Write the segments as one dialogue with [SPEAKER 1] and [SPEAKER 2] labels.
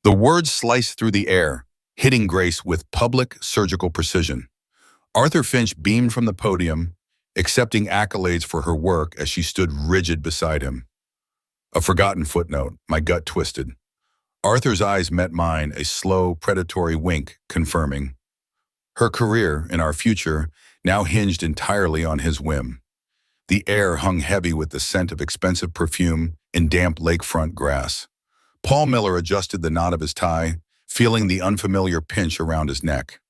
[SPEAKER 1] The words sliced through the air, hitting Grace with public surgical precision. Arthur Finch beamed from the podium, accepting accolades for her work as she stood rigid beside him. A forgotten footnote, my gut twisted. Arthur's eyes met mine, a slow, predatory wink, confirming. Her career and our future now hinged entirely on his whim. The air hung heavy with the scent of expensive perfume and damp lakefront grass. Paul Miller adjusted the knot of his tie, feeling the unfamiliar pinch around his neck.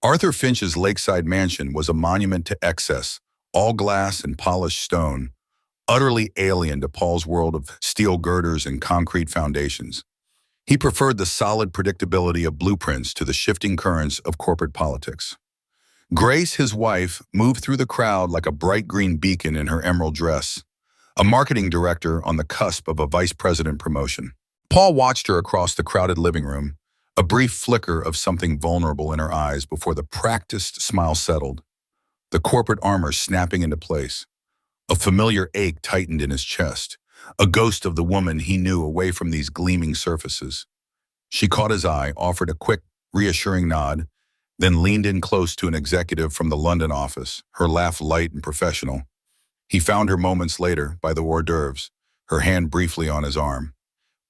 [SPEAKER 1] Arthur Finch's lakeside mansion was a monument to excess, all glass and polished stone, utterly alien to Paul's world of steel girders and concrete foundations. He preferred the solid predictability of blueprints to the shifting currents of corporate politics. Grace, his wife, moved through the crowd like a bright green beacon in her emerald dress, a marketing director on the cusp of a vice president promotion. Paul watched her across the crowded living room, a brief flicker of something vulnerable in her eyes before the practiced smile settled, the corporate armor snapping into place. A familiar ache tightened in his chest, a ghost of the woman he knew away from these gleaming surfaces. She caught his eye, offered a quick, reassuring nod, then leaned in close to an executive from the London office, her laugh light and professional. He found her moments later by the hors d'oeuvres, her hand briefly on his arm.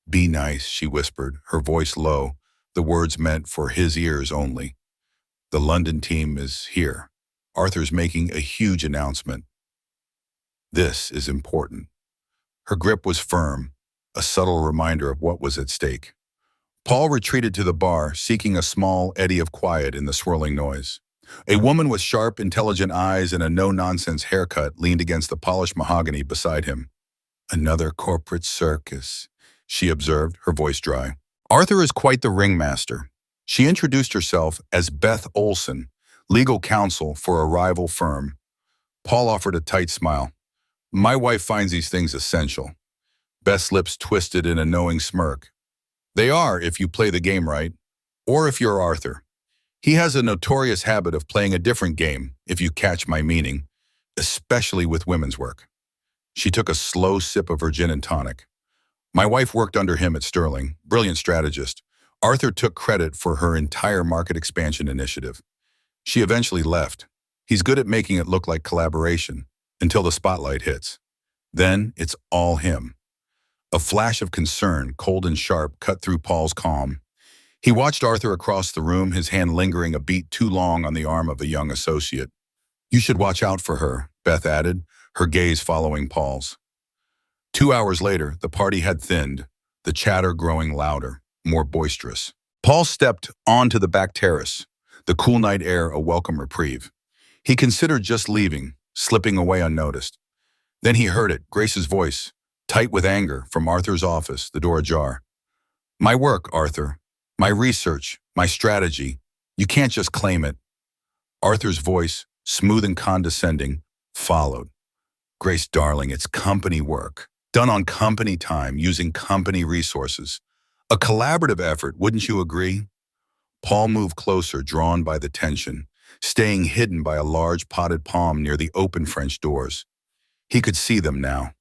[SPEAKER 1] "Be nice," she whispered, her voice low, the words meant for his ears only. "The London team is here. Arthur's making a huge announcement. This is important." Her grip was firm, a subtle reminder of what was at stake. Paul retreated to the bar, seeking a small eddy of quiet in the swirling noise. A woman with sharp, intelligent eyes and a no-nonsense haircut leaned against the polished mahogany beside him. "Another corporate circus," she observed, her voice dry. "Arthur is quite the ringmaster." She introduced herself as Beth Olson, legal counsel for a rival firm. Paul offered a tight smile. "My wife finds these things essential." Beth's lips twisted in a knowing smirk. "They are if you play the game right, or if you're Arthur. He has a notorious habit of playing a different game, if you catch my meaning, especially with women's work." She took a slow sip of her gin and tonic. "My wife worked under him at Sterling, brilliant strategist. Arthur took credit for her entire market expansion initiative. She eventually left. He's good at making it look like collaboration, until the spotlight hits. Then it's all him." A flash of concern, cold and sharp, cut through Paul's calm. He watched Arthur across the room, his hand lingering a beat too long on the arm of a young associate. "You should watch out for her," Beth added, her gaze following Paul's. 2 hours later, the party had thinned, the chatter growing louder, more boisterous. Paul stepped onto the back terrace, the cool night air a welcome reprieve. He considered just leaving, slipping away unnoticed. Then he heard it, Grace's voice, tight with anger, from Arthur's office, the door ajar. "My work, Arthur. My research, my strategy. You can't just claim it." Arthur's voice, smooth and condescending, followed. "Grace, darling, it's company work, done on company time, using company resources. A collaborative effort, wouldn't you agree?" Paul moved closer, drawn by the tension, staying hidden by a large potted palm near the open French doors. He could see them now.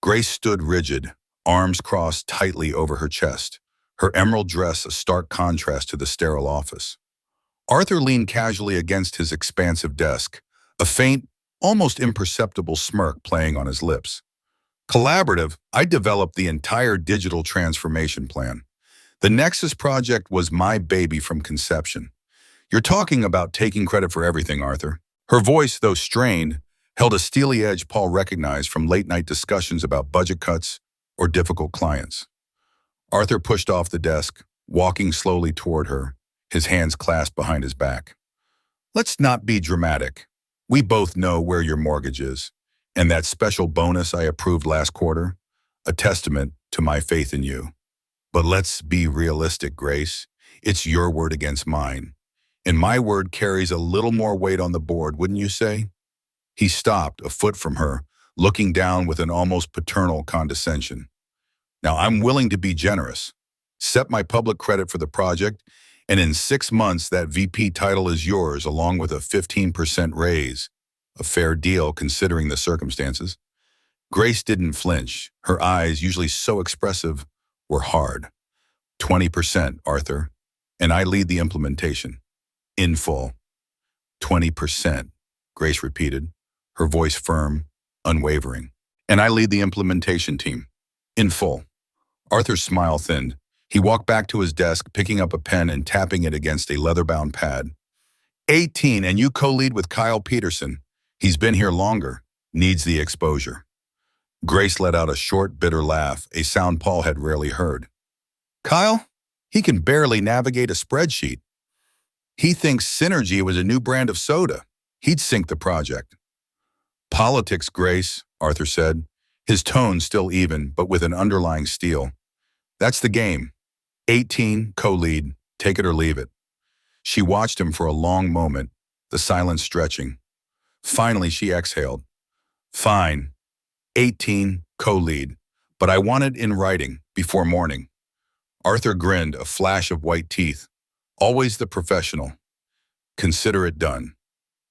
[SPEAKER 1] Grace stood rigid, arms crossed tightly over her chest, her emerald dress a stark contrast to the sterile office. Arthur leaned casually against his expansive desk, a faint, almost imperceptible smirk playing on his lips. "Collaborative, I developed the entire digital transformation plan. The Nexus Project was my baby from conception. You're talking about taking credit for everything, Arthur." Her voice, though strained, held a steely edge Paul recognized from late-night discussions about budget cuts or difficult clients. Arthur pushed off the desk, walking slowly toward her, his hands clasped behind his back. "Let's not be dramatic. We both know where your mortgage is, and that special bonus I approved last quarter, a testament to my faith in you. But let's be realistic, Grace. It's your word against mine. And my word carries a little more weight on the board, wouldn't you say?" He stopped, a foot from her, looking down with an almost paternal condescension. "Now, I'm willing to be generous. Set my public credit for the project, and in 6 months that VP title is yours along with a 15% raise. A fair deal considering the circumstances." Grace didn't flinch. Her eyes, usually so expressive, were hard. 20%, Arthur. And I lead the implementation. In full. 20%, Grace repeated, her voice firm, unwavering. And I lead the implementation team. In full. Arthur's smile thinned. He walked back to his desk, picking up a pen and tapping it against a leather-bound pad. 18, and you co-lead with Kyle Peterson. He's been here longer. Needs the exposure. Grace let out a short, bitter laugh, a sound Paul had rarely heard. Kyle? He can barely navigate a spreadsheet. He thinks Synergy was a new brand of soda. He'd sink the project. Politics, Grace, Arthur said, his tone still even, but with an underlying steel. That's the game. 18, co-lead, take it or leave it. She watched him for a long moment, the silence stretching. Finally, she exhaled. Fine. 18, co-lead, but I want it in writing, before morning. Arthur grinned, a flash of white teeth. Always the professional. Consider it done.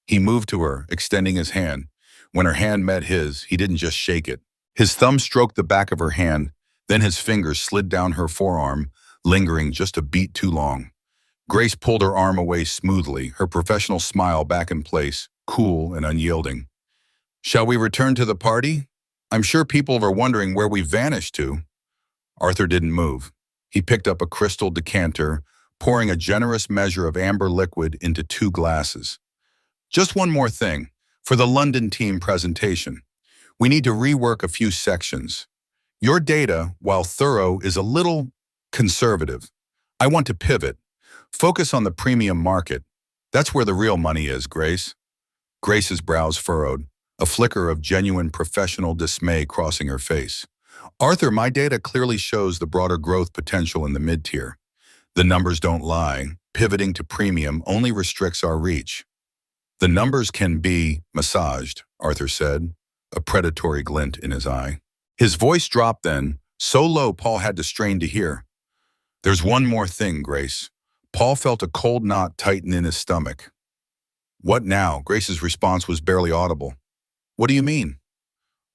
[SPEAKER 1] He moved to her, extending his hand. When her hand met his, he didn't just shake it. His thumb stroked the back of her hand, then his fingers slid down her forearm, lingering just a beat too long. Grace pulled her arm away smoothly, her professional smile back in place, cool and unyielding. Shall we return to the party? I'm sure people are wondering where we vanished to. Arthur didn't move. He picked up a crystal decanter, pouring a generous measure of amber liquid into 2 glasses. Just one more thing. For the London team presentation, we need to rework a few sections. Your data, while thorough, is a little conservative. I want to pivot. Focus on the premium market. That's where the real money is, Grace. Grace's brows furrowed, a flicker of genuine professional dismay crossing her face. Arthur, my data clearly shows the broader growth potential in the mid-tier. The numbers don't lie. Pivoting to premium only restricts our reach. The numbers can be massaged, Arthur said, a predatory glint in his eye. His voice dropped then, so low Paul had to strain to hear. There's one more thing, Grace. Paul felt a cold knot tighten in his stomach. What now? Grace's response was barely audible. What do you mean?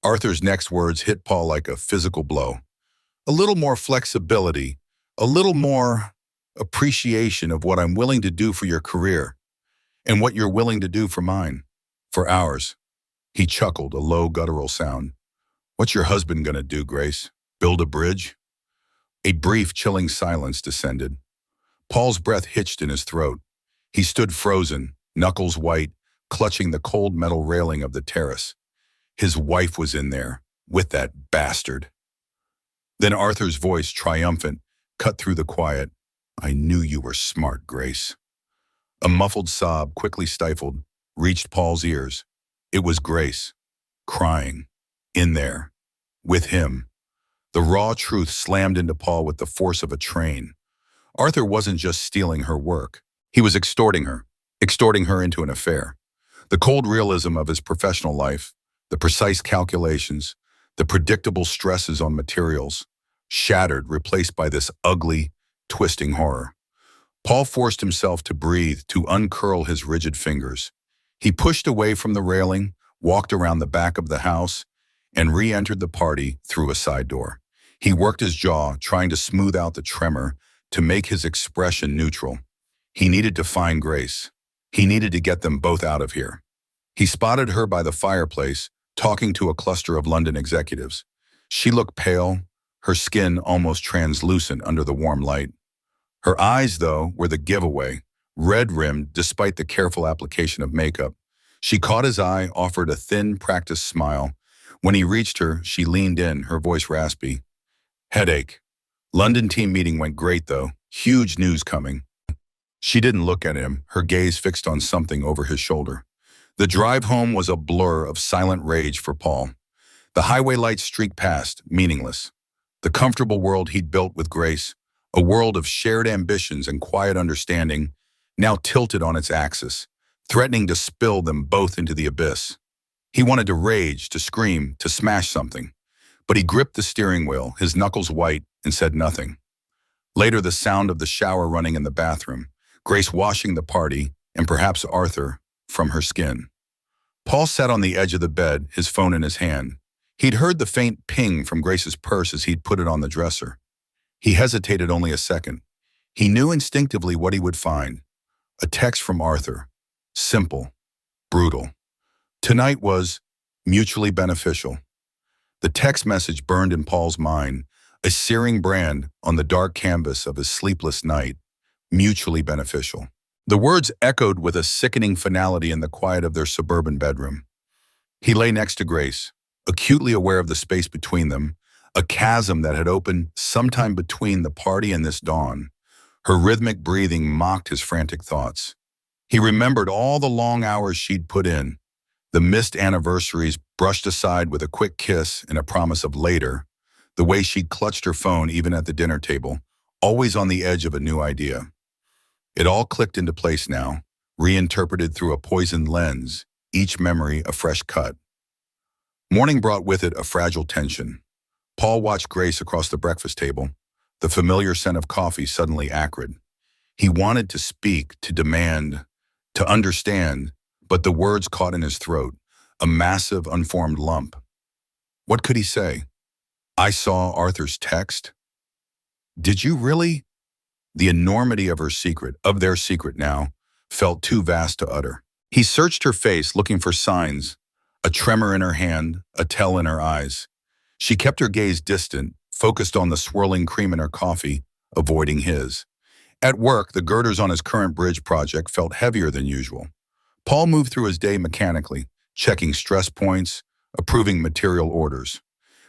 [SPEAKER 1] Arthur's next words hit Paul like a physical blow. A little more flexibility, a little more appreciation of what I'm willing to do for your career. And what you're willing to do for mine, for ours. He chuckled, a low guttural sound. What's your husband gonna do, Grace? Build a bridge? A brief, chilling silence descended. Paul's breath hitched in his throat. He stood frozen, knuckles white, clutching the cold metal railing of the terrace. His wife was in there, with that bastard. Then Arthur's voice, triumphant, cut through the quiet. I knew you were smart, Grace. A muffled sob, quickly stifled, reached Paul's ears. It was Grace, crying, in there, with him. The raw truth slammed into Paul with the force of a train. Arthur wasn't just stealing her work. He was extorting her into an affair. The cold realism of his professional life, the precise calculations, the predictable stresses on materials, shattered, replaced by this ugly, twisting horror. Paul forced himself to breathe, to uncurl his rigid fingers. He pushed away from the railing, walked around the back of the house, and re-entered the party through a side door. He worked his jaw, trying to smooth out the tremor, to make his expression neutral. He needed to find Grace. He needed to get them both out of here. He spotted her by the fireplace, talking to a cluster of London executives. She looked pale, her skin almost translucent under the warm light. Her eyes, though, were the giveaway, red-rimmed despite the careful application of makeup. She caught his eye, offered a thin, practiced smile. When he reached her, she leaned in, her voice raspy. Headache. London team meeting went great, though. Huge news coming. She didn't look at him, her gaze fixed on something over his shoulder. The drive home was a blur of silent rage for Paul. The highway lights streaked past, meaningless. The comfortable world he'd built with Grace, a world of shared ambitions and quiet understanding, now tilted on its axis, threatening to spill them both into the abyss. He wanted to rage, to scream, to smash something, but he gripped the steering wheel, his knuckles white, and said nothing. Later, the sound of the shower running in the bathroom, Grace washing the party, and perhaps Arthur, from her skin. Paul sat on the edge of the bed, his phone in his hand. He'd heard the faint ping from Grace's purse as he'd put it on the dresser. He hesitated only a second. He knew instinctively what he would find. A text from Arthur. Simple, brutal. Tonight was mutually beneficial. The text message burned in Paul's mind, a searing brand on the dark canvas of his sleepless night. Mutually beneficial. The words echoed with a sickening finality in the quiet of their suburban bedroom. He lay next to Grace, acutely aware of the space between them, a chasm that had opened sometime between the party and this dawn. Her rhythmic breathing mocked his frantic thoughts. He remembered all the long hours she'd put in, the missed anniversaries brushed aside with a quick kiss and a promise of later, the way she'd clutched her phone even at the dinner table, always on the edge of a new idea. It all clicked into place now, reinterpreted through a poisoned lens, each memory a fresh cut. Morning brought with it a fragile tension. Paul watched Grace across the breakfast table, the familiar scent of coffee suddenly acrid. He wanted to speak, to demand, to understand, but the words caught in his throat, a massive, unformed lump. What could he say? I saw Arthur's text. Did you really? The enormity of her secret, of their secret now, felt too vast to utter. He searched her face, looking for signs, a tremor in her hand, a tell in her eyes. She kept her gaze distant, focused on the swirling cream in her coffee, avoiding his. At work, the girders on his current bridge project felt heavier than usual. Paul moved through his day mechanically, checking stress points, approving material orders.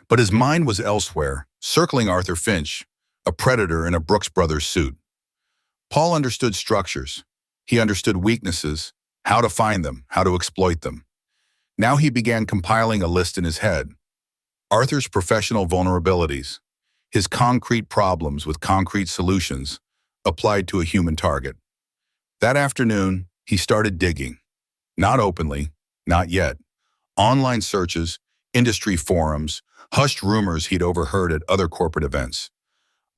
[SPEAKER 1] But his mind was elsewhere, circling Arthur Finch, a predator in a Brooks Brothers suit. Paul understood structures. He understood weaknesses, how to find them, how to exploit them. Now he began compiling a list in his head. Arthur's professional vulnerabilities, his concrete problems with concrete solutions, applied to a human target. That afternoon, he started digging. Not openly, not yet. Online searches, industry forums, hushed rumors he'd overheard at other corporate events.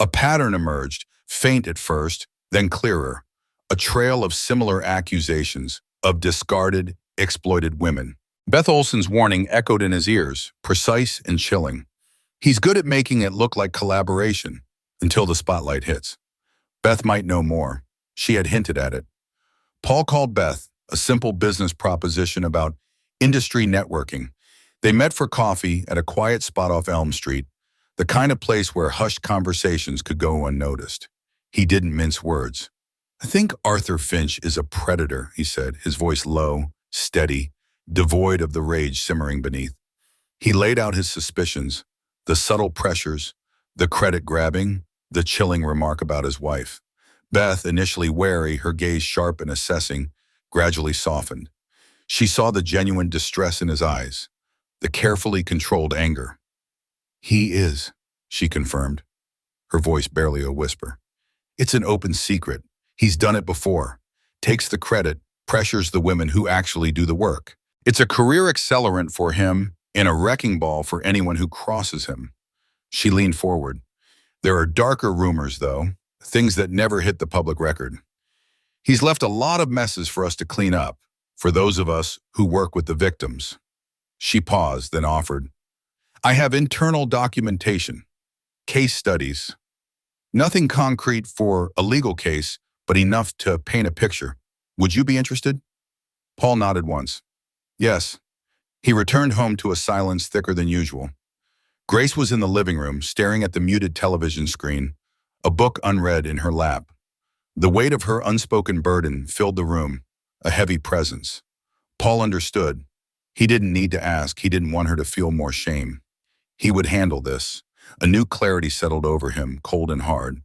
[SPEAKER 1] A pattern emerged, faint at first, then clearer. A trail of similar accusations of discarded, exploited women. Beth Olson's warning echoed in his ears, precise and chilling. He's good at making it look like collaboration, until the spotlight hits. Beth might know more. She had hinted at it. Paul called Beth, a simple business proposition about industry networking. They met for coffee at a quiet spot off Elm Street, the kind of place where hushed conversations could go unnoticed. He didn't mince words. I think Arthur Finch is a predator, he said, his voice low, steady, devoid of the rage simmering beneath. He laid out his suspicions, the subtle pressures, the credit grabbing, the chilling remark about his wife. Beth, initially wary, her gaze sharp and assessing, gradually softened. She saw the genuine distress in his eyes, the carefully controlled anger. He is, she confirmed, her voice barely a whisper. It's an open secret. He's done it before. Takes the credit, pressures the women who actually do the work. It's a career accelerant for him and a wrecking ball for anyone who crosses him. She leaned forward. There are darker rumors, though, things that never hit the public record. He's left a lot of messes for us to clean up, for those of us who work with the victims. She paused, then offered, I have internal documentation, case studies. Nothing concrete for a legal case, but enough to paint a picture. Would you be interested? Paul nodded once. Yes. He returned home to a silence thicker than usual. Grace was in the living room, staring at the muted television screen, a book unread in her lap. The weight of her unspoken burden filled the room, a heavy presence. Paul understood. He didn't need to ask. He didn't want her to feel more shame. He would handle this. A new clarity settled over him, cold and hard.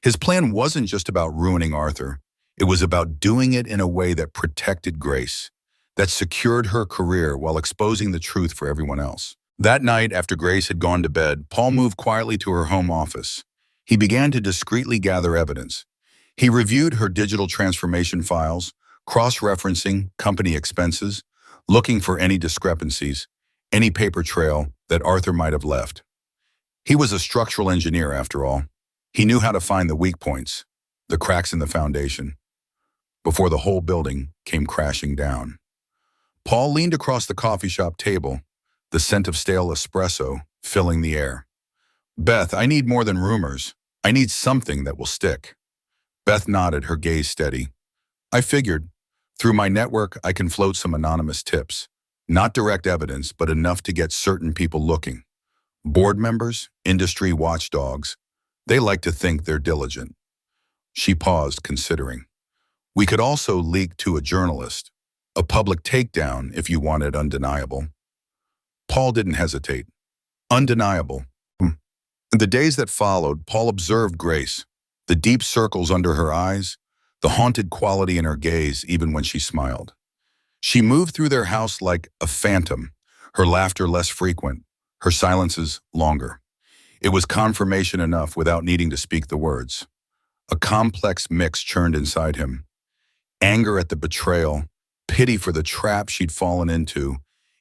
[SPEAKER 1] His plan wasn't just about ruining Arthur. It was about doing it in a way that protected Grace, that secured her career while exposing the truth for everyone else. That night, after Grace had gone to bed, Paul moved quietly to her home office. He began to discreetly gather evidence. He reviewed her digital transformation files, cross-referencing company expenses, looking for any discrepancies, any paper trail that Arthur might have left. He was a structural engineer, after all. He knew how to find the weak points, the cracks in the foundation, before the whole building came crashing down. Paul leaned across the coffee shop table, the scent of stale espresso filling the air. Beth, I need more than rumors. I need something that will stick. Beth nodded, her gaze steady. I figured, through my network, I can float some anonymous tips. Not direct evidence, but enough to get certain people looking. Board members, industry watchdogs, they like to think they're diligent. She paused, considering. We could also leak to a journalist. A public takedown if you want it undeniable. Paul didn't hesitate. Undeniable. In the days that followed, Paul observed Grace, the deep circles under her eyes, the haunted quality in her gaze even when she smiled. She moved through their house like a phantom, her laughter less frequent, her silences longer. It was confirmation enough without needing to speak the words. A complex mix churned inside him. Anger at the betrayal, pity for the trap she'd fallen into,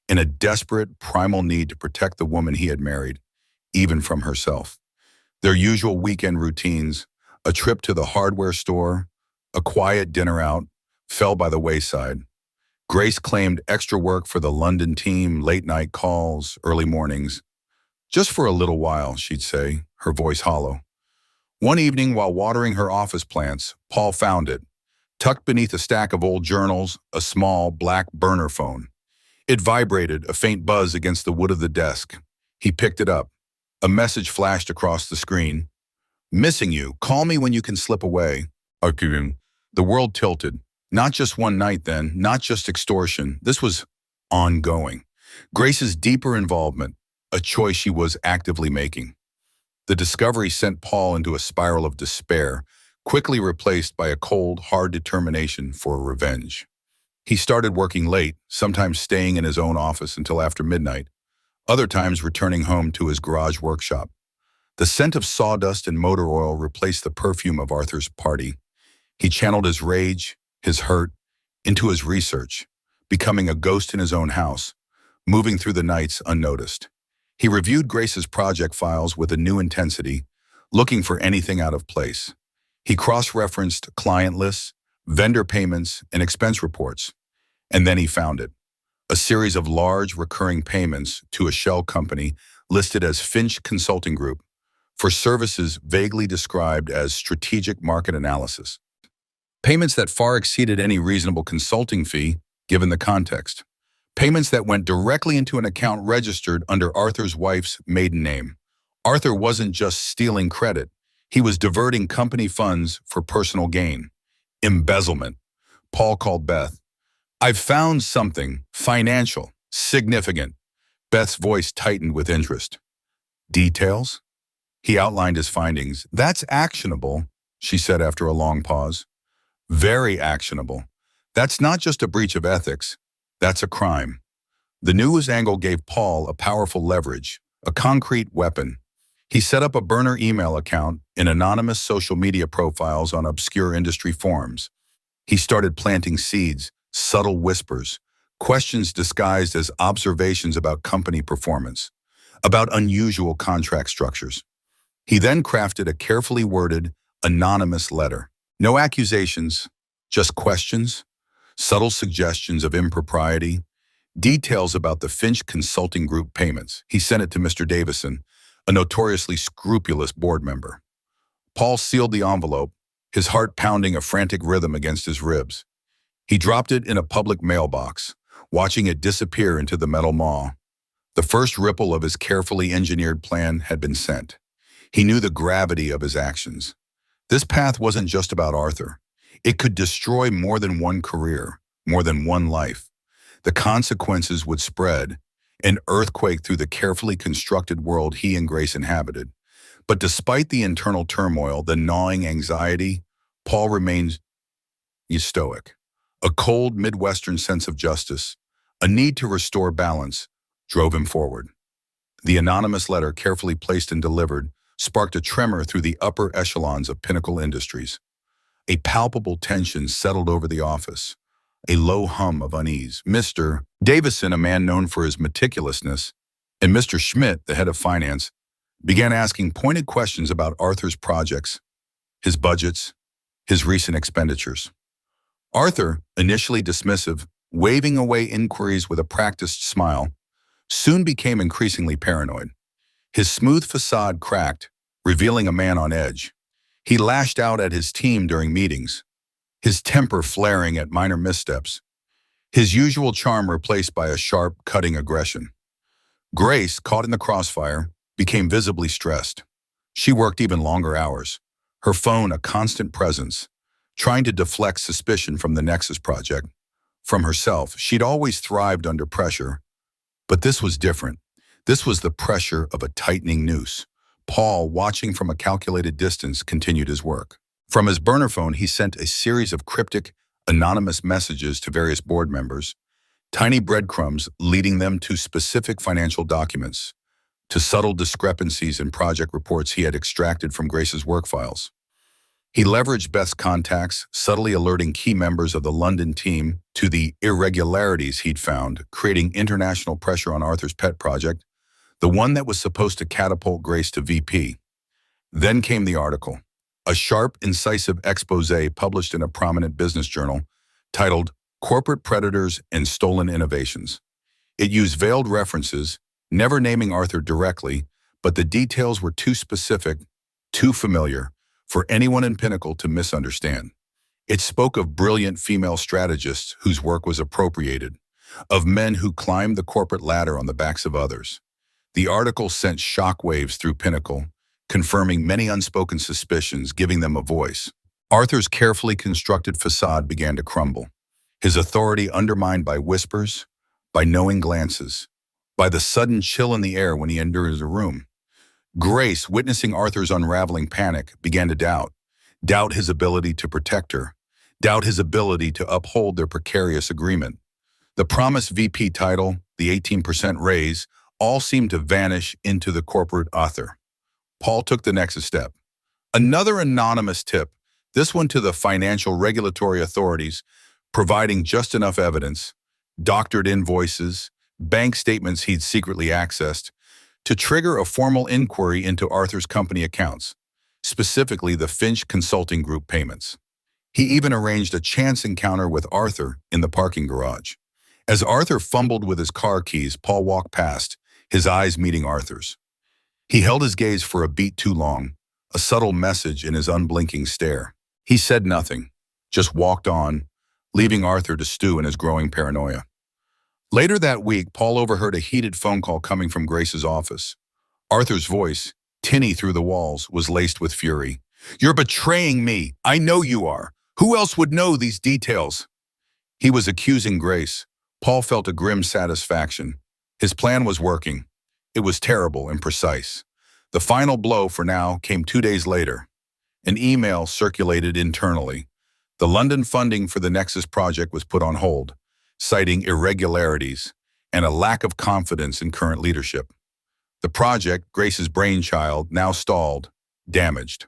[SPEAKER 1] and a desperate, primal need to protect the woman he had married, even from herself. Their usual weekend routines, a trip to the hardware store, a quiet dinner out, fell by the wayside. Grace claimed extra work for the London team, late-night calls, early mornings. Just for a little while, she'd say, her voice hollow. One evening, while watering her office plants, Paul found it, tucked beneath a stack of old journals, a small, black burner phone. It vibrated, a faint buzz against the wood of the desk. He picked it up. A message flashed across the screen. Missing you. Call me when you can slip away. The world tilted. Not just one night then, not just extortion. This was ongoing. Grace's deeper involvement, a choice she was actively making. The discovery sent Paul into a spiral of despair, quickly replaced by a cold, hard determination for revenge. He started working late, sometimes staying in his own office until after midnight, other times returning home to his garage workshop. The scent of sawdust and motor oil replaced the perfume of Arthur's party. He channeled his rage, his hurt, into his research, becoming a ghost in his own house, moving through the nights unnoticed. He reviewed Grace's project files with a new intensity, looking for anything out of place. He cross-referenced client lists, vendor payments, and expense reports. And then he found it. A series of large recurring payments to a shell company listed as Finch Consulting Group for services vaguely described as strategic market analysis. Payments that far exceeded any reasonable consulting fee, given the context. Payments that went directly into an account registered under Arthur's wife's maiden name. Arthur wasn't just stealing credit. He was diverting company funds for personal gain. Embezzlement. Paul called Beth. I've found something financial, significant. Beth's voice tightened with interest. Details? He outlined his findings. That's actionable, she said after a long pause. Very actionable. That's not just a breach of ethics. That's a crime. The news angle gave Paul a powerful leverage, a concrete weapon. He set up a burner email account in anonymous social media profiles on obscure industry forums. He started planting seeds, subtle whispers, questions disguised as observations about company performance, about unusual contract structures. He then crafted a carefully worded, anonymous letter. No accusations, just questions, subtle suggestions of impropriety, details about the Finch Consulting Group payments. He sent it to Mr. Davison, a notoriously scrupulous board member. Paul sealed the envelope, his heart pounding a frantic rhythm against his ribs. He dropped it in a public mailbox, watching it disappear into the metal maw. The first ripple of his carefully engineered plan had been sent. He knew the gravity of his actions. This path wasn't just about Arthur. It could destroy more than one career, more than one life. The consequences would spread, an earthquake through the carefully constructed world he and Grace inhabited. But despite the internal turmoil, the gnawing anxiety, Paul remained stoic. A cold Midwestern sense of justice, a need to restore balance, drove him forward. The anonymous letter, carefully placed and delivered, sparked a tremor through the upper echelons of Pinnacle Industries. A palpable tension settled over the office, a low hum of unease. Mr. Davison, a man known for his meticulousness, and Mr. Schmidt, the head of finance, began asking pointed questions about Arthur's projects, his budgets, his recent expenditures. Arthur, initially dismissive, waving away inquiries with a practiced smile, soon became increasingly paranoid. His smooth facade cracked, revealing a man on edge. He lashed out at his team during meetings, his temper flaring at minor missteps, his usual charm replaced by a sharp, cutting aggression. Grace, caught in the crossfire, became visibly stressed. She worked even longer hours, her phone a constant presence, trying to deflect suspicion from the Nexus Project. From herself, she'd always thrived under pressure, but this was different. This was the pressure of a tightening noose. Paul, watching from a calculated distance, continued his work. From his burner phone, he sent a series of cryptic, anonymous messages to various board members, tiny breadcrumbs leading them to specific financial documents, to subtle discrepancies in project reports he had extracted from Grace's work files. He leveraged Beth's contacts, subtly alerting key members of the London team to the irregularities he'd found, creating international pressure on Arthur's pet project, the one that was supposed to catapult Grace to VP. Then came the article, a sharp, incisive expose published in a prominent business journal titled Corporate Predators and Stolen Innovations. It used veiled references, never naming Arthur directly, but the details were too specific, too familiar, for anyone in Pinnacle to misunderstand. It spoke of brilliant female strategists whose work was appropriated, of men who climbed the corporate ladder on the backs of others. The article sent shockwaves through Pinnacle, confirming many unspoken suspicions, giving them a voice. Arthur's carefully constructed facade began to crumble, his authority undermined by whispers, by knowing glances, by the sudden chill in the air when he entered the room. Grace, witnessing Arthur's unraveling panic, began to doubt his ability to protect her, doubt his ability to uphold their precarious agreement. The promised VP title, the 18% raise, all seemed to vanish into the corporate ether. Paul took the next step. Another anonymous tip, this one to the financial regulatory authorities, providing just enough evidence, doctored invoices, bank statements he'd secretly accessed, to trigger a formal inquiry into Arthur's company accounts, specifically the Finch Consulting Group payments. He even arranged a chance encounter with Arthur in the parking garage. As Arthur fumbled with his car keys, Paul walked past, his eyes meeting Arthur's. He held his gaze for a beat too long, a subtle message in his unblinking stare. He said nothing, just walked on, leaving Arthur to stew in his growing paranoia. Later that week, Paul overheard a heated phone call coming from Grace's office. Arthur's voice, tinny through the walls, was laced with fury. "You're betraying me! I know you are! Who else would know these details?" He was accusing Grace. Paul felt a grim satisfaction. His plan was working. It was terrible and precise. The final blow, for now, came 2 days later. An email circulated internally. The London funding for the Nexus Project was put on hold, citing irregularities and a lack of confidence in current leadership. The project, Grace's brainchild, now stalled, damaged.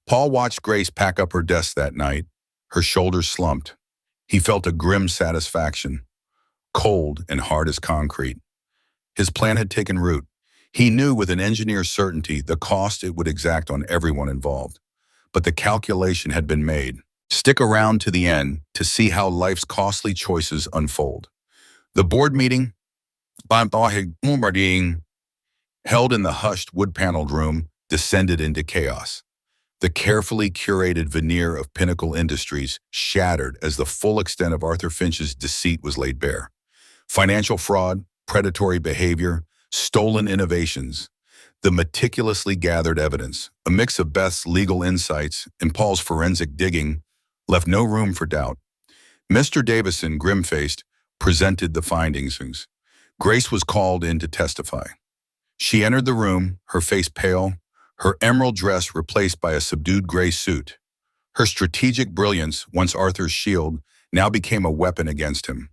[SPEAKER 1] Paul watched Grace pack up her desk that night, her shoulders slumped. He felt a grim satisfaction, cold and hard as concrete. His plan had taken root. He knew with an engineer's certainty the cost it would exact on everyone involved. But the calculation had been made. Stick around to the end to see how life's costly choices unfold. The board meeting, held in the hushed wood-paneled room, descended into chaos. The carefully curated veneer of Pinnacle Industries shattered as the full extent of Arthur Finch's deceit was laid bare. Financial fraud, predatory behavior, stolen innovations. The meticulously gathered evidence, a mix of Beth's legal insights and Paul's forensic digging, left no room for doubt. Mr. Davison, grim-faced, presented the findings. Grace was called in to testify. She entered the room, her face pale, her emerald dress replaced by a subdued gray suit. Her strategic brilliance, once Arthur's shield, now became a weapon against him.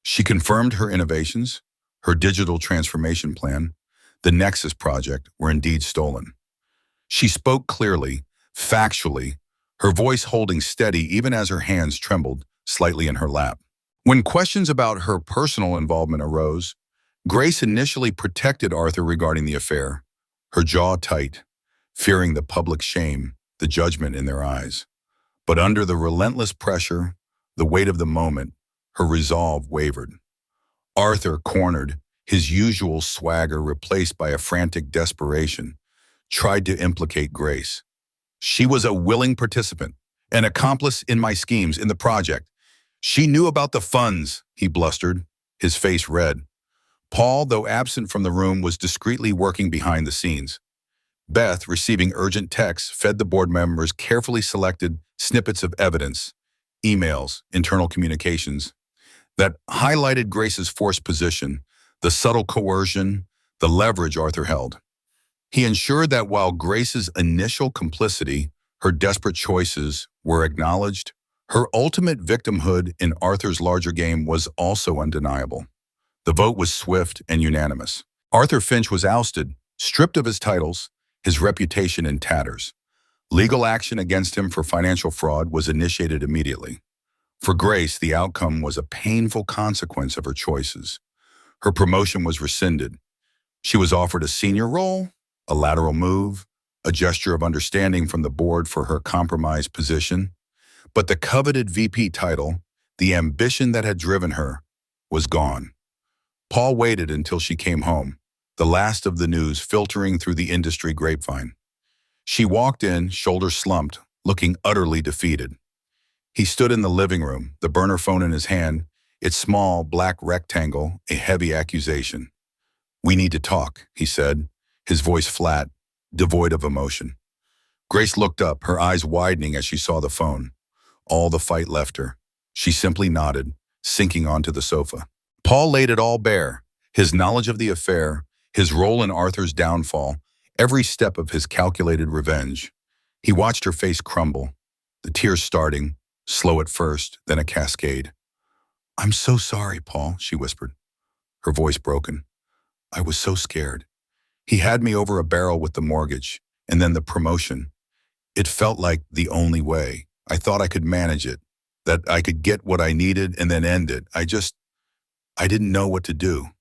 [SPEAKER 1] She confirmed her innovations, her digital transformation plan, the Nexus Project, were indeed stolen. She spoke clearly, factually, her voice holding steady even as her hands trembled slightly in her lap. When questions about her personal involvement arose, Grace initially protected Arthur regarding the affair, her jaw tight, fearing the public shame, the judgment in their eyes. But under the relentless pressure, the weight of the moment, her resolve wavered. Arthur, cornered, his usual swagger replaced by a frantic desperation, tried to implicate Grace. She was a willing participant, an accomplice in my schemes in the project. She knew about the funds, he blustered, his face red. Paul, though absent from the room, was discreetly working behind the scenes. Beth, receiving urgent texts, fed the board members carefully selected snippets of evidence, emails, internal communications, that highlighted Grace's forced position, the subtle coercion, the leverage Arthur held. He ensured that while Grace's initial complicity, her desperate choices, were acknowledged, her ultimate victimhood in Arthur's larger game was also undeniable. The vote was swift and unanimous. Arthur Finch was ousted, stripped of his titles, his reputation in tatters. Legal action against him for financial fraud was initiated immediately. For Grace, the outcome was a painful consequence of her choices. Her promotion was rescinded. She was offered a senior role, a lateral move, a gesture of understanding from the board for her compromised position. But the coveted VP title, the ambition that had driven her, was gone. Paul waited until she came home, the last of the news filtering through the industry grapevine. She walked in, shoulders slumped, looking utterly defeated. He stood in the living room, the burner phone in his hand, its small black rectangle, a heavy accusation. "We need to talk," he said, his voice flat, devoid of emotion. Grace looked up, her eyes widening as she saw the phone. All the fight left her. She simply nodded, sinking onto the sofa. Paul laid it all bare, his knowledge of the affair, his role in Arthur's downfall, every step of his calculated revenge. He watched her face crumble, the tears starting, slow at first, then a cascade. "I'm so sorry, Paul," she whispered, her voice broken. "I was so scared. He had me over a barrel with the mortgage, and then the promotion. It felt like the only way. I thought I could manage it, that I could get what I needed and then end it. I didn't know what to do."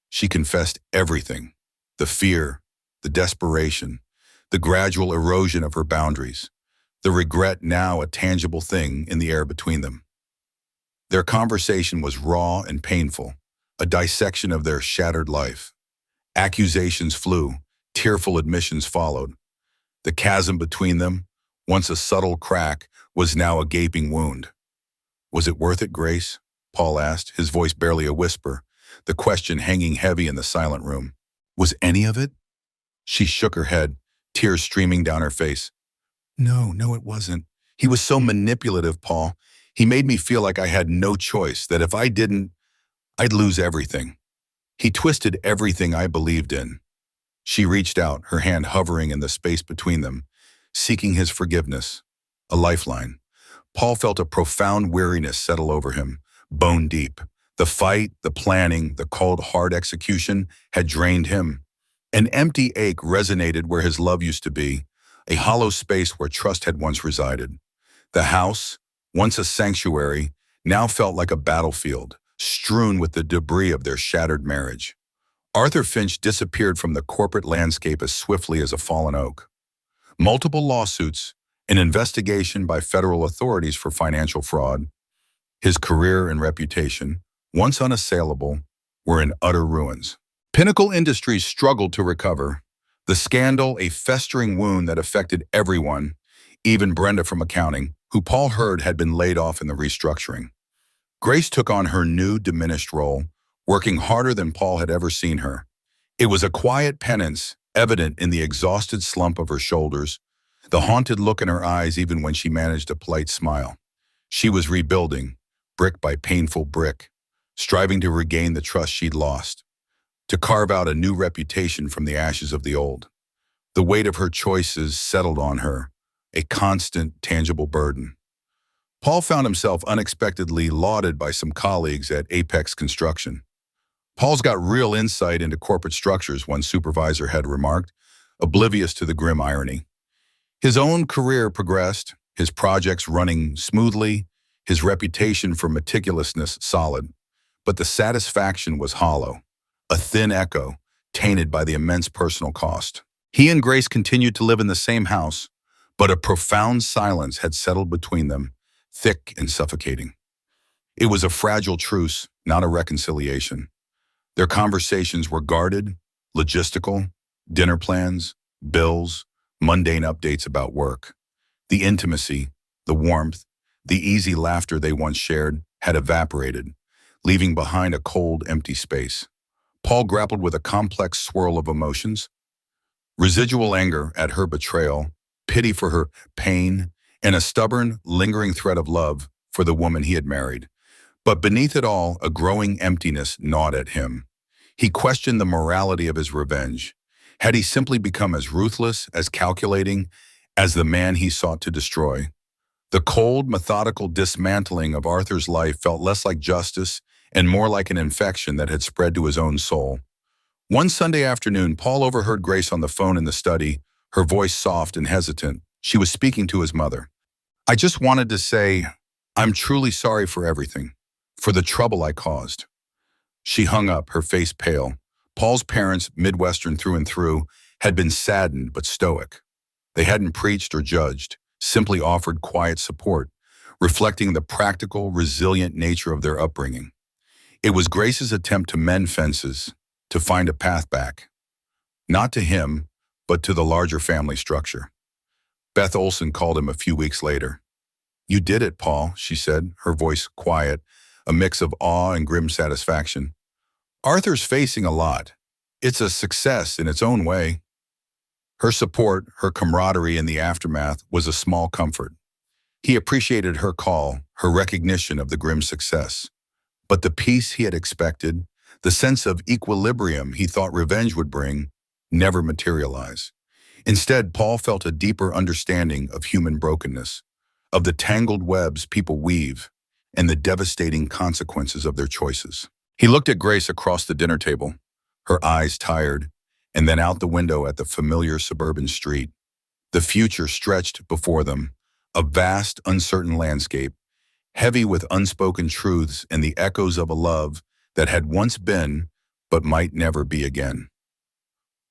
[SPEAKER 1] She confessed everything, the fear, the desperation, the gradual erosion of her boundaries, the regret now a tangible thing in the air between them. Their conversation was raw and painful, a dissection of their shattered life. Accusations flew, tearful admissions followed. The chasm between them, once a subtle crack, was now a gaping wound. "Was it worth it, Grace?" Paul asked, his voice barely a whisper, the question hanging heavy in the silent room. "Was any of it?" She shook her head, tears streaming down her face. No, it wasn't. He was so manipulative, Paul. He made me feel like I had no choice, that if I didn't, I'd lose everything. He twisted everything I believed in." She reached out, her hand hovering in the space between them, seeking his forgiveness, a lifeline. Paul felt a profound weariness settle over him, bone deep. The fight, the planning, the cold, hard execution had drained him. An empty ache resonated where his love used to be, a hollow space where trust had once resided. The house, once a sanctuary, now felt like a battlefield, strewn with the debris of their shattered marriage. Arthur Finch disappeared from the corporate landscape as swiftly as a fallen oak. Multiple lawsuits, an investigation by federal authorities for financial fraud. His career and reputation, once unassailable, were in utter ruins. Pinnacle Industries struggled to recover. The scandal, a festering wound that affected everyone, even Brenda from accounting, who Paul heard had been laid off in the restructuring. Grace took on her new, diminished role, working harder than Paul had ever seen her. It was a quiet penance, evident in the exhausted slump of her shoulders, the haunted look in her eyes even when she managed a polite smile. She was rebuilding, brick by painful brick, striving to regain the trust she'd lost, to carve out a new reputation from the ashes of the old. The weight of her choices settled on her, a constant, tangible burden. Paul found himself unexpectedly lauded by some colleagues at Apex Construction. "Paul's got real insight into corporate structures," one supervisor had remarked, oblivious to the grim irony. His own career progressed, his projects running smoothly, his reputation for meticulousness solid. But the satisfaction was hollow, a thin echo, tainted by the immense personal cost. He and Grace continued to live in the same house, but a profound silence had settled between them, thick and suffocating. It was a fragile truce, not a reconciliation. Their conversations were guarded, logistical, dinner plans, bills, Mundane updates about work. The intimacy, the warmth, the easy laughter they once shared had evaporated, leaving behind a cold, empty space. Paul grappled with a complex swirl of emotions: residual anger at her betrayal, pity for her pain, and a stubborn, lingering thread of love for the woman he had married. But beneath it all, a growing emptiness gnawed at him. He questioned the morality of his revenge. Had he simply become as ruthless, as calculating, as the man he sought to destroy? The cold, methodical dismantling of Arthur's life felt less like justice and more like an infection that had spread to his own soul. One Sunday afternoon, Paul overheard Grace on the phone in the study, her voice soft and hesitant. She was speaking to his mother. "I just wanted to say, I'm truly sorry for everything, for the trouble I caused." She hung up, her face pale. Paul's parents, Midwestern through and through, had been saddened but stoic. They hadn't preached or judged, simply offered quiet support, reflecting the practical, resilient nature of their upbringing. It was Grace's attempt to mend fences, to find a path back, not to him, but to the larger family structure. Beth Olson called him a few weeks later. "You did it, Paul," she said, her voice quiet, a mix of awe and grim satisfaction. "Arthur's facing a lot. It's a success in its own way." Her support, her camaraderie in the aftermath was a small comfort. He appreciated her call, her recognition of the grim success. But the peace he had expected, the sense of equilibrium he thought revenge would bring, never materialized. Instead, Paul felt a deeper understanding of human brokenness, of the tangled webs people weave, and the devastating consequences of their choices. He looked at Grace across the dinner table, her eyes tired, and then out the window at the familiar suburban street. The future stretched before them, a vast, uncertain landscape, heavy with unspoken truths and the echoes of a love that had once been, but might never be again.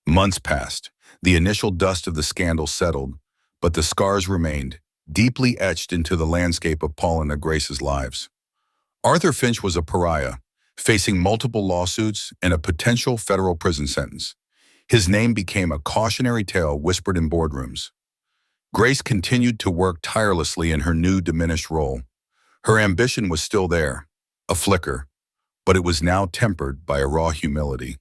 [SPEAKER 1] Months passed. The initial dust of the scandal settled, but the scars remained, deeply etched into the landscape of Paul and Grace's lives. Arthur Finch was a pariah, facing multiple lawsuits and a potential federal prison sentence. His name became a cautionary tale whispered in boardrooms. Grace continued to work tirelessly in her new diminished role. Her ambition was still there, a flicker, but it was now tempered by a raw humility.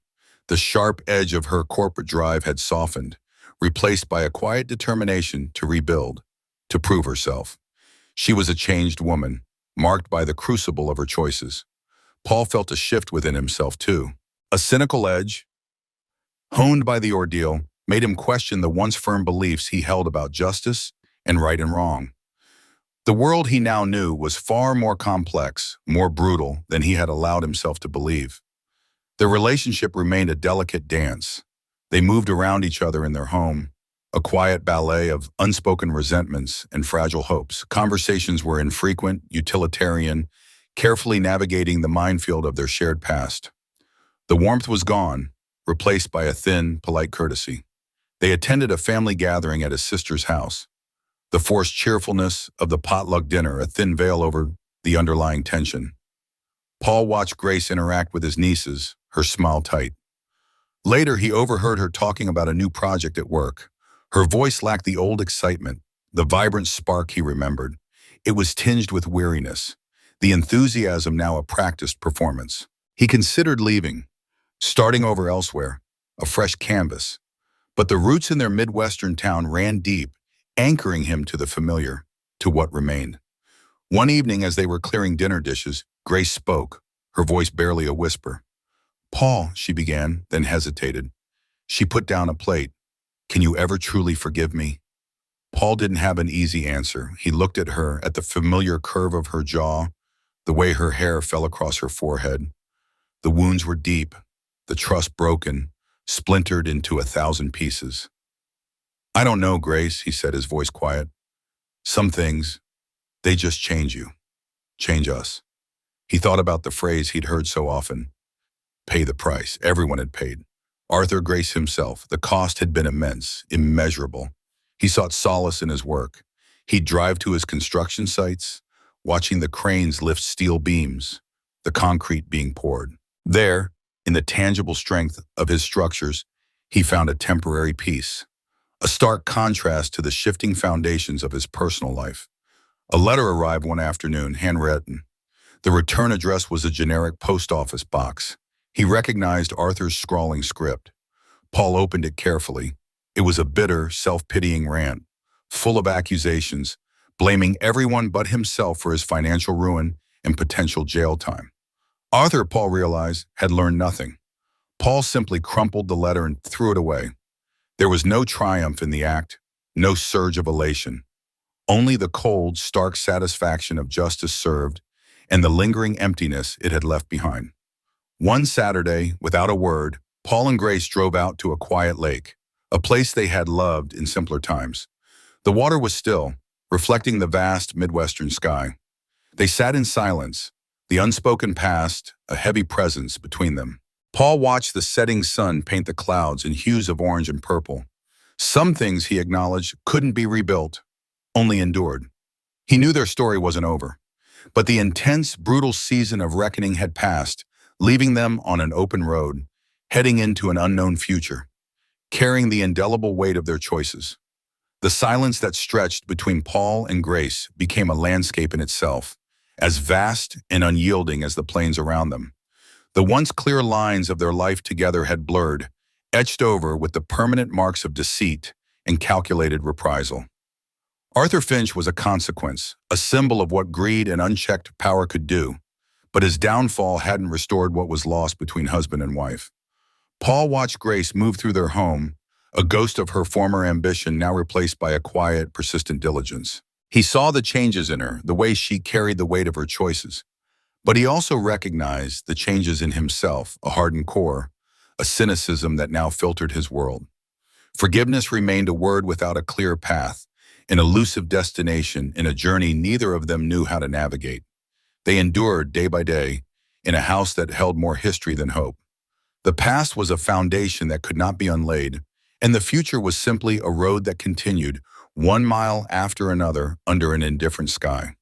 [SPEAKER 1] The sharp edge of her corporate drive had softened, replaced by a quiet determination to rebuild, to prove herself. She was a changed woman, marked by the crucible of her choices. Paul felt a shift within himself, too. A cynical edge, honed by the ordeal, made him question the once firm beliefs he held about justice and right and wrong. The world he now knew was far more complex, more brutal than he had allowed himself to believe. Their relationship remained a delicate dance. They moved around each other in their home, a quiet ballet of unspoken resentments and fragile hopes. Conversations were infrequent, utilitarian, carefully navigating the minefield of their shared past. The warmth was gone, replaced by a thin, polite courtesy. They attended a family gathering at his sister's house. The forced cheerfulness of the potluck dinner, a thin veil over the underlying tension. Paul watched Grace interact with his nieces, her smile tight. Later, he overheard her talking about a new project at work. Her voice lacked the old excitement, the vibrant spark he remembered. It was tinged with weariness, the enthusiasm now a practiced performance. He considered leaving, starting over elsewhere, a fresh canvas. But the roots in their Midwestern town ran deep, anchoring him to the familiar, to what remained. One evening, as they were clearing dinner dishes, Grace spoke, her voice barely a whisper. "Paul," she began, then hesitated. She put down a plate. "Can you ever truly forgive me?" Paul didn't have an easy answer. He looked at her, at the familiar curve of her jaw, the way her hair fell across her forehead. The wounds were deep, the trust broken, splintered into 1,000 pieces. "I don't know, Grace," he said, his voice quiet. "Some things, they just change you, change us." He thought about the phrase he'd heard so often. Pay the price. Everyone had paid. Arthur, Grace himself. The cost had been immense, immeasurable. He sought solace in his work. He'd drive to his construction sites, watching the cranes lift steel beams, the concrete being poured. There, in the tangible strength of his structures, he found a temporary peace, a stark contrast to the shifting foundations of his personal life. A letter arrived one afternoon, handwritten. The return address was a generic post office box. He recognized Arthur's scrawling script. Paul opened it carefully. It was a bitter, self-pitying rant, full of accusations, blaming everyone but himself for his financial ruin and potential jail time. Arthur, Paul realized, had learned nothing. Paul simply crumpled the letter and threw it away. There was no triumph in the act, no surge of elation, only the cold, stark satisfaction of justice served and the lingering emptiness it had left behind. One Saturday, without a word, Paul and Grace drove out to a quiet lake, a place they had loved in simpler times. The water was still, reflecting the vast Midwestern sky. They sat in silence, the unspoken past, a heavy presence between them. Paul watched the setting sun paint the clouds in hues of orange and purple. Some things, he acknowledged, couldn't be rebuilt, only endured. He knew their story wasn't over, but the intense, brutal season of reckoning had passed, leaving them on an open road, heading into an unknown future, carrying the indelible weight of their choices. The silence that stretched between Paul and Grace became a landscape in itself, as vast and unyielding as the plains around them. The once clear lines of their life together had blurred, etched over with the permanent marks of deceit and calculated reprisal. Arthur Finch was a consequence, a symbol of what greed and unchecked power could do, but his downfall hadn't restored what was lost between husband and wife. Paul watched Grace move through their home, a ghost of her former ambition now replaced by a quiet, persistent diligence. He saw the changes in her, the way she carried the weight of her choices. But he also recognized the changes in himself, a hardened core, a cynicism that now filtered his world. Forgiveness remained a word without a clear path, an elusive destination in a journey neither of them knew how to navigate. They endured day by day in a house that held more history than hope. The past was a foundation that could not be unlaid, and the future was simply a road that continued, 1 mile after another under an indifferent sky.